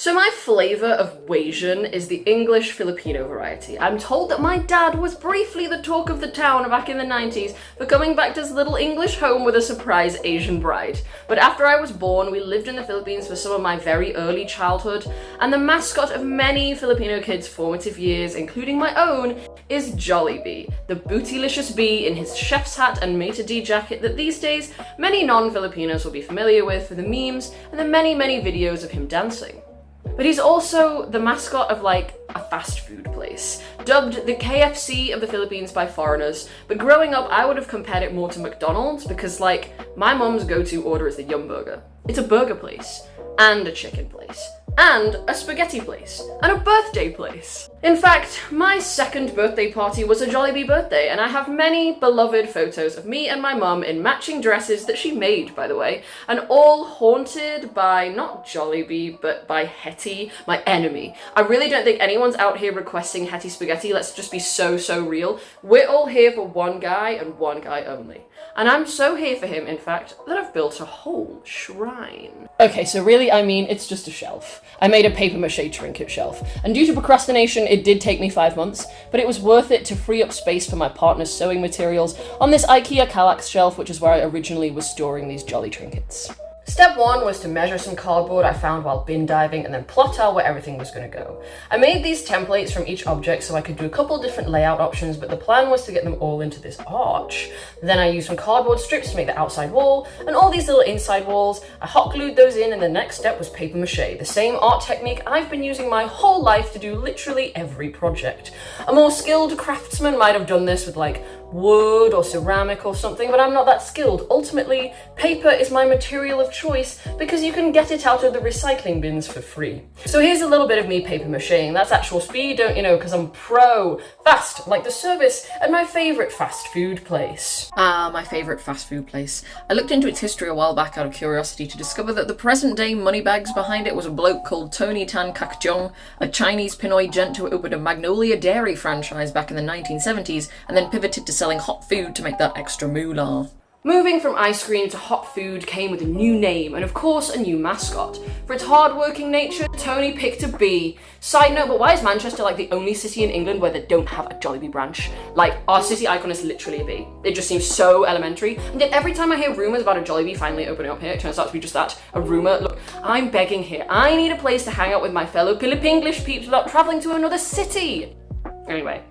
So my flavour of Asian is the English Filipino variety. I'm told that my dad was briefly the talk of the town back in the 90s for coming back to his little English home with a surprise Asian bride. But after I was born, we lived in the Philippines for some of my very early childhood, and the mascot of many Filipino kids' formative years, including my own, is Jollibee, the bootylicious bee in his chef's hat and maitre d' jacket that these days many non-Filipinos will be familiar with for the memes and the many videos of him dancing. But he's also the mascot of like a fast food place, dubbed the KFC of the Philippines by foreigners, but growing up I would have compared it more to McDonald's because like my mom's go-to order is the Yum Burger. It's a burger place, and a chicken place, and a spaghetti place, and a birthday place. In fact, my second birthday party was a Jollibee birthday, and I have many beloved photos of me and my mum in matching dresses that she made, by the way, and all haunted by not Jollibee, but by Hetty, my enemy. I really don't think anyone's out here requesting Hetty spaghetti, let's just be so real. We're all here for one guy and one guy only. And I'm so here for him, in fact, that I've built a whole shrine. Okay, so really, I mean, it's just a shelf. I made a papier-mâché trinket shelf, and due to procrastination, it did take me 5 months, but it was worth it to free up space for my partner's sewing materials on this IKEA Kallax shelf, which is where I originally was storing these jolly trinkets. Step one was to measure some cardboard I found while bin diving and then plot out where everything was going to go. I made these templates from each object so I could do a couple different layout options, but the plan was to get them all into this arch. Then I used some cardboard strips to make the outside wall and all these little inside walls. I hot glued those in, and the next step was paper mache, the same art technique I've been using my whole life to do literally every project. A more skilled craftsman might have done this with like wood or ceramic or something, but I'm not that skilled. Ultimately, paper is my material of choice because you can get it out of the recycling bins for free. So here's a little bit of me paper macheing. That's actual speed, don't you know, because I'm pro. Fast, like the service at my favourite fast food place. My favourite fast food place. I looked into its history a while back out of curiosity to discover that the present day moneybags behind it was a bloke called Tony Tan Kak Jong, a Chinese Pinoy gent who opened a Magnolia Dairy franchise back in the 1970s and then pivoted to selling hot food to make that extra moolah. Moving from ice cream to hot food came with a new name and of course a new mascot. For its hard-working nature, Tony picked a bee. Side note, but why is Manchester like the only city in England where they don't have a Jollibee branch? Like, our city icon is literally a bee. It just seems so elementary. And yet every time I hear rumours about a Jollibee finally opening up here, it turns out to be just that, a rumour. Look, I'm begging here. I need a place to hang out with my fellow Philip-English peeps without travelling to another city. Anyway.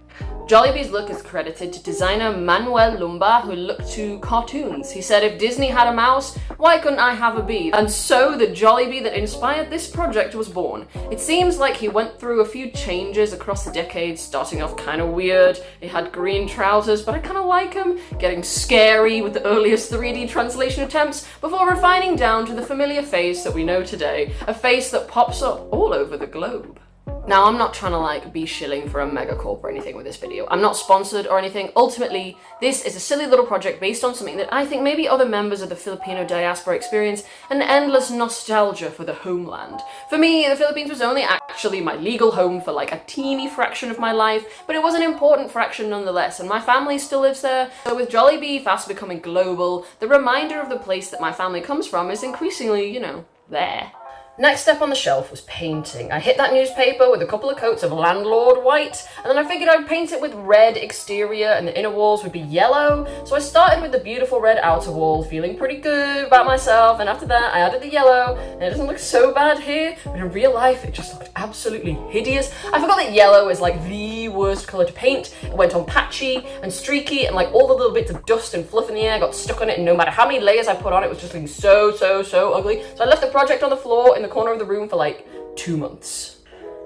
Jollibee's look is credited to designer Manuel Lumba, who looked to cartoons. He said, if Disney had a mouse, why couldn't I have a bee? And so the Jollibee that inspired this project was born. It seems like he went through a few changes across the decades, starting off kind of weird. He had green trousers, but I kind of like him, getting scary with the earliest 3D translation attempts, before refining down to the familiar face that we know today, a face that pops up all over the globe. Now, I'm not trying to like be shilling for a megacorp or anything with this video. I'm not sponsored or anything. Ultimately, this is a silly little project based on something that I think maybe other members of the Filipino diaspora experience, an endless nostalgia for the homeland. For me, the Philippines was only actually my legal home for like a teeny fraction of my life, but it was an important fraction nonetheless, and my family still lives there. So with Jollibee fast becoming global, the reminder of the place that my family comes from is increasingly, you know, there. Next step on the shelf was painting. I hit that newspaper with a couple of coats of landlord white, and then I figured I'd paint it with red exterior and the inner walls would be yellow. So I started with the beautiful red outer wall, feeling pretty good about myself, and after that I added the yellow, and it doesn't look so bad here, but in real life it just looked absolutely hideous. I forgot that yellow is like the worst colour to paint. It went on patchy and streaky, and like all the little bits of dust and fluff in the air got stuck on it, and no matter how many layers I put on, it was just looking so ugly. So I left the project on the floor in the corner of the room for like 2 months.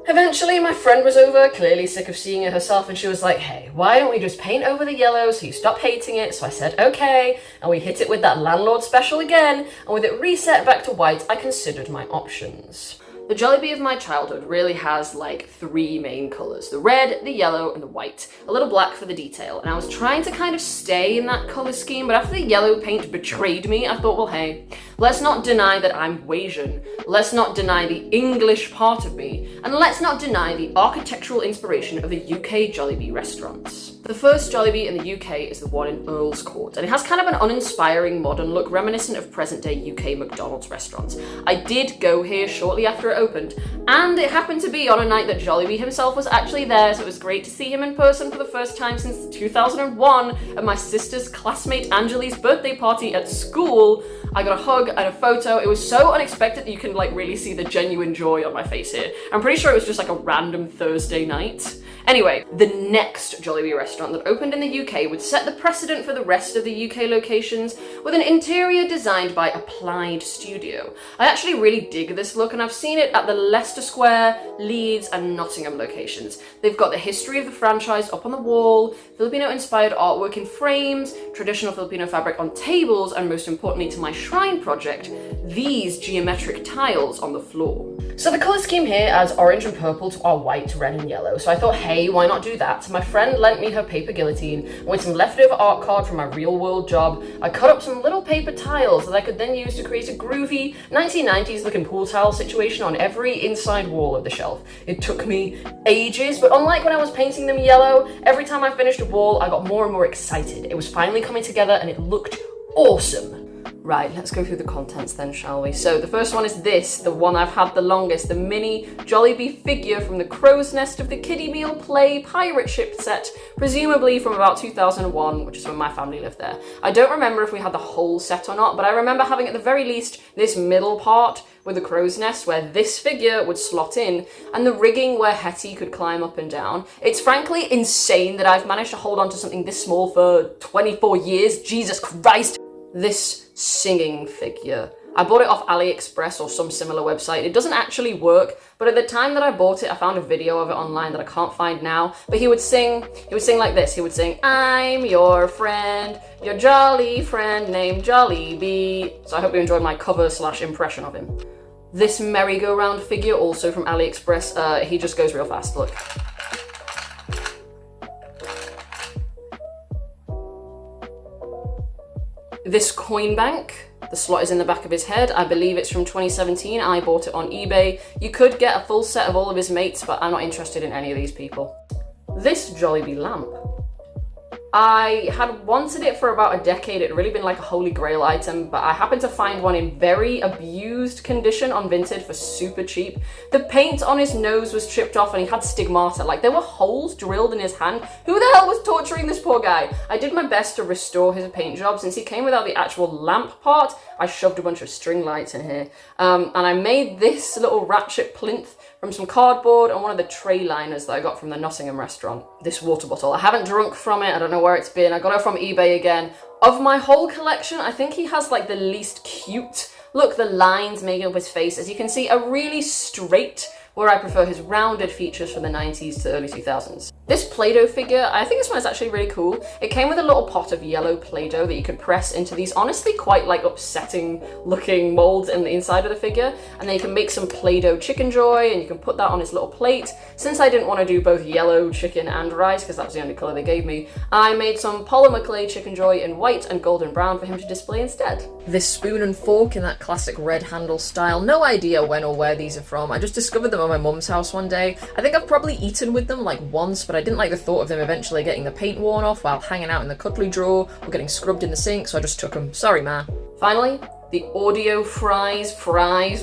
Eventually my friend was over, clearly sick of seeing it herself, and she was like, hey, why don't we just paint over the yellow so you stop hating it? So I said okay, and we hit it with that landlord special again, and with it reset back to white, I considered my options. The Jollibee of my childhood really has like 3 main colours, the red, the yellow, and the white, a little black for the detail, and I was trying to kind of stay in that colour scheme, but after the yellow paint betrayed me, I thought, well hey, let's not deny that I'm Wasian, let's not deny the English part of me, and let's not deny the architectural inspiration of the UK Jollibee restaurants. The first Jollibee in the UK is the one in Earl's Court, and it has kind of an uninspiring modern look reminiscent of present-day UK McDonald's restaurants. I did go here shortly after it it opened. And it happened to be on a night that Jollibee himself was actually there, so it was great to see him in person for the first time since 2001 at my sister's classmate Angeli's birthday party at school. I got a hug and a photo. It was so unexpected that you can like really see the genuine joy on my face here. I'm pretty sure it was just like a random Thursday night. Anyway, the next Jollibee restaurant that opened in the UK would set the precedent for the rest of the UK locations with an interior designed by Applied Studio. I actually really dig this look, and I've seen it at the Leicester Square, Leeds and Nottingham locations. They've got the history of the franchise up on the wall, Filipino-inspired artwork in frames, traditional Filipino fabric on tables, and most importantly to my shrine project, these geometric tiles on the floor. So the colour scheme here adds orange and purple to our white, red and yellow, so I thought, hey, why not do that? My friend lent me her paper guillotine, and with some leftover art card from my real world job, I cut up some little paper tiles that I could then use to create a groovy 1990s looking pool towel situation on every inside wall of the shelf. It took me ages, but unlike when I was painting them yellow, every time I finished a wall, I got more and more excited. It was finally coming together and it looked awesome. Right, let's go through the contents then, shall we? So the first one is this, the one I've had the longest, the mini Jollibee figure from the Crow's Nest of the Kiddie Meal Play pirate ship set, presumably from about 2001, which is when my family lived there. I don't remember if we had the whole set or not, but I remember having at the very least this middle part with the crow's nest where this figure would slot in, and the rigging where Hetty could climb up and down. It's frankly insane that I've managed to hold on to something this small for 24 years, Jesus Christ! This singing figure. I bought it off AliExpress or some similar website. It doesn't actually work, but at the time that I bought it, I found a video of it online that I can't find now. But he would sing like this. He would sing, "I'm your friend, your jolly friend named Jollibee." So I hope you enjoyed my cover / impression of him. This merry-go-round figure, also from AliExpress, he just goes real fast, look. This coin bank, the slot is in the back of his head. I believe it's from 2017. I bought it on eBay. You could get a full set of all of his mates, but I'm not interested in any of these people. This Jollibee lamp. I had wanted it for about a decade. It had really been like a holy grail item, but I happened to find one in very abused condition on Vinted for super cheap. The paint on his nose was chipped off and he had stigmata. Like, there were holes drilled in his hand. Who the hell was torturing this poor guy? I did my best to restore his paint job. Since he came without the actual lamp part, I shoved a bunch of string lights in here. And I made this little ratchet plinth from some cardboard and one of the tray liners that I got from the Nottingham restaurant. This water bottle. I haven't drunk from it. I don't know where it's been. I got it from eBay again. Of my whole collection, I think he has like the least cute. Look, the lines making up his face. As you can see, are really straight, where I prefer his rounded features from the 90s to early 2000s. This Play-Doh figure, I think this one is actually really cool. It came with a little pot of yellow Play-Doh that you could press into these honestly quite like upsetting looking molds in the inside of the figure. And then you can make some Play-Doh chicken joy and you can put that on his little plate. Since I didn't want to do both yellow chicken and rice, because that was the only color they gave me, I made some polymer clay chicken joy in white and golden brown for him to display instead. This spoon and fork in that classic red handle style. No idea when or where these are from. I just discovered them at my mum's house one day. I think I've probably eaten with them like once, but I didn't like the thought of them eventually getting the paint worn off while hanging out in the cutlery drawer or getting scrubbed in the sink, so I just took them. Sorry, ma. Finally, the Audio Fries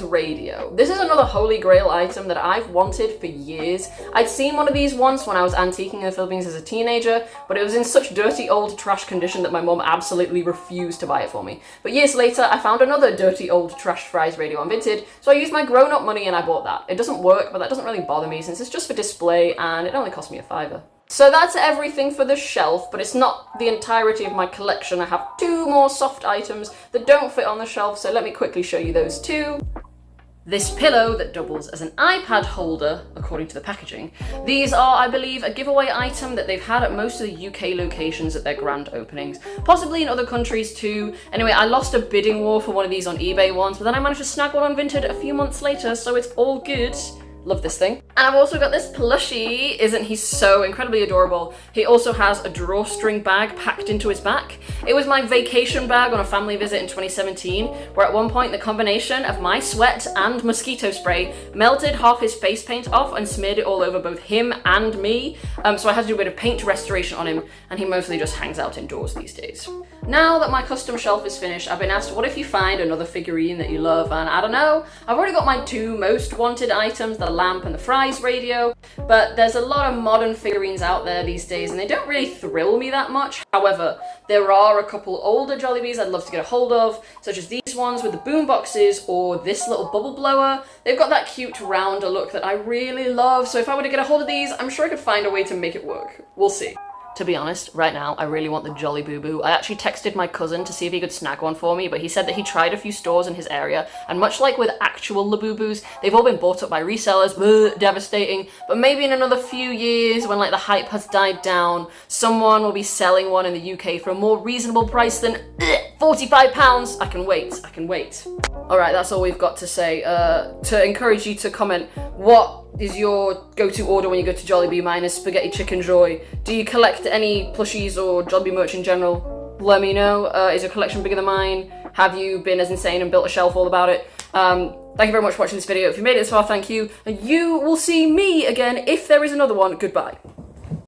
radio. This is another holy grail item that I've wanted for years. I'd seen one of these once when I was antiquing in the Philippines as a teenager, but it was in such dirty old trash condition that my mum absolutely refused to buy it for me. But years later, I found another dirty old trash fries radio on Vinted, so I used my grown-up money and I bought that. It doesn't work, but that doesn't really bother me since it's just for display and it only cost me $5. So that's everything for the shelf, but it's not the entirety of my collection. I have 2 more soft items that don't fit on the shelf, so let me quickly show you those 2. This pillow that doubles as an iPad holder, according to the packaging. These are, I believe, a giveaway item that they've had at most of the UK locations at their grand openings. Possibly in other countries too. Anyway, I lost a bidding war for one of these on eBay once, but then I managed to snag one on Vinted a few months later, so it's all good. Love this thing. And I've also got this plushie. Isn't he so incredibly adorable? He also has a drawstring bag packed into his back. It was my vacation bag on a family visit in 2017, where at one point the combination of my sweat and mosquito spray melted half his face paint off and smeared it all over both him and me. So I had to do a bit of paint restoration on him, and he mostly just hangs out indoors these days. Now that my custom shelf is finished, I've been asked, what if you find another figurine that you love? And I don't know, I've already got my two most wanted items, the lamp and the fries radio, but there's a lot of modern figurines out there these days and they don't really thrill me that much. However, there are a couple older Jollibees I'd love to get a hold of, such as these ones with the boom boxes or this little bubble blower. They've got that cute rounder look that I really love, so if I were to get a hold of these, I'm sure I could find a way to make it work. We'll see. To be honest, right now, I really want the Jolly Boo Boo. I actually texted my cousin to see if he could snag one for me, but he said that he tried a few stores in his area, and much like with actual Labubu's, they've all been bought up by resellers, devastating, but maybe in another few years, when like the hype has died down, someone will be selling one in the UK for a more reasonable price than £45. I can wait. Alright, that's all we've got to say. To encourage you to comment, what is your go-to order when you go to Jollibee? Mine is spaghetti chicken joy. Do you collect any plushies or Jollibee merch in general? Let me know. Is your collection bigger than mine? Have you been as insane and built a shelf all about it? Thank you very much for watching this video. If you made it this far, thank you. And you will see me again if there is another one. Goodbye.